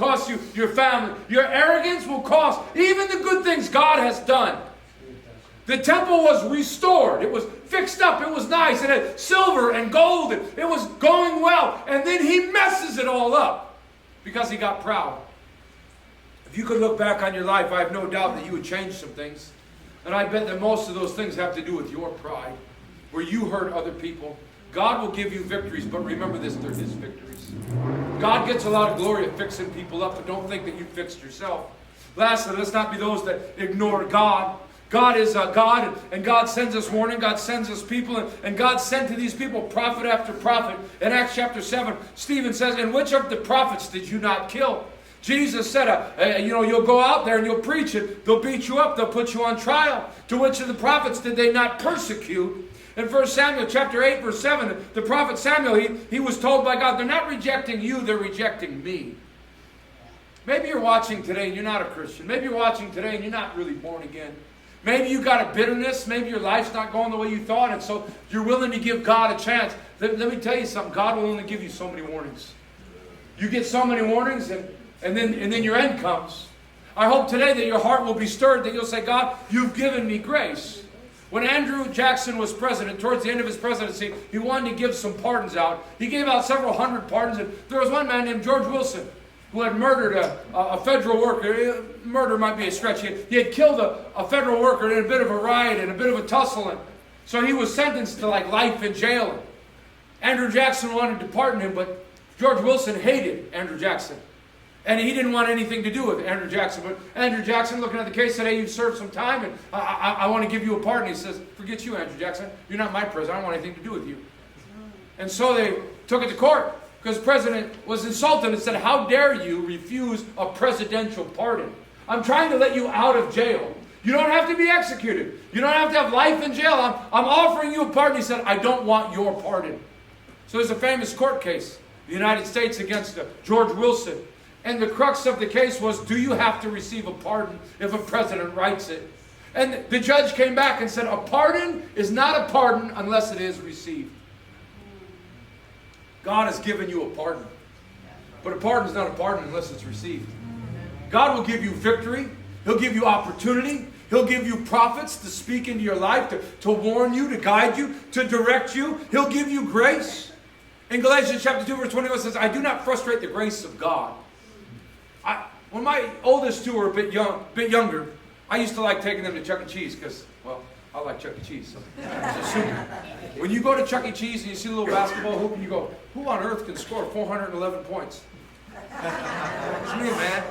cost you your family. Your arrogance will cost even the good things God has done. The temple was restored. It was fixed up. It was nice. It had silver and gold. It was going well. And then he messes it all up because he got proud. If you could look back on your life, I have no doubt that you would change some things. And I bet that most of those things have to do with your pride, where you hurt other people. God will give you victories, but remember this, they're His victories. God gets a lot of glory at fixing people up, but don't think that you fixed yourself. Lastly, let's not be those that ignore God. God is God, and God sends us warning. God sends us people, and God sent to these people prophet after prophet. In Acts chapter 7, Stephen says, "And which of the prophets did you not kill?" Jesus said, you'll go out there and you'll preach it. They'll beat you up. They'll put you on trial. To which of the prophets did they not persecute? In 1 Samuel chapter 8, verse 7, the prophet Samuel, he was told by God, they're not rejecting you, they're rejecting me. Maybe you're watching today and you're not a Christian. Maybe you're watching today and you're not really born again. Maybe you got a bitterness. Maybe your life's not going the way you thought, and so you're willing to give God a chance. Let me tell you something. God will only give you so many warnings. You get so many warnings, and then your end comes. I hope today that your heart will be stirred, that you'll say, God, you've given me grace. When Andrew Jackson was president, towards the end of his presidency, he wanted to give some pardons out. He gave out several hundred pardons, and there was one man named George Wilson who had murdered a federal worker. Murder might be a stretch. He had killed a federal worker in a bit of a riot and a bit of a tussle. And so he was sentenced to like life in jail. Andrew Jackson wanted to pardon him, but George Wilson hated Andrew Jackson. And he didn't want anything to do with Andrew Jackson. But Andrew Jackson, looking at the case, said, hey, you've served some time, and I want to give you a pardon. He says, forget you, Andrew Jackson. You're not my president. I don't want anything to do with you. And so they took it to court because the president was insulted and said, how dare you refuse a presidential pardon? I'm trying to let you out of jail. You don't have to be executed. You don't have to have life in jail. I'm offering you a pardon. He said, I don't want your pardon. So there's a famous court case, the United States against George Wilson. And the crux of the case was, do you have to receive a pardon if a president writes it? And the judge came back and said, a pardon is not a pardon unless it is received. God has given you a pardon. But a pardon is not a pardon unless it's received. God will give you victory. He'll give you opportunity. He'll give you prophets to speak into your life, to warn you, to guide you, to direct you. He'll give you grace. In Galatians chapter 2, verse 21 says, I do not frustrate the grace of God. When my oldest two were a bit younger, I used to like taking them to Chuck E. Cheese because, well, I like Chuck E. Cheese. So when you go to Chuck E. Cheese and you see a little basketball hoop and you go, who on earth can score 411 points? It's me, man.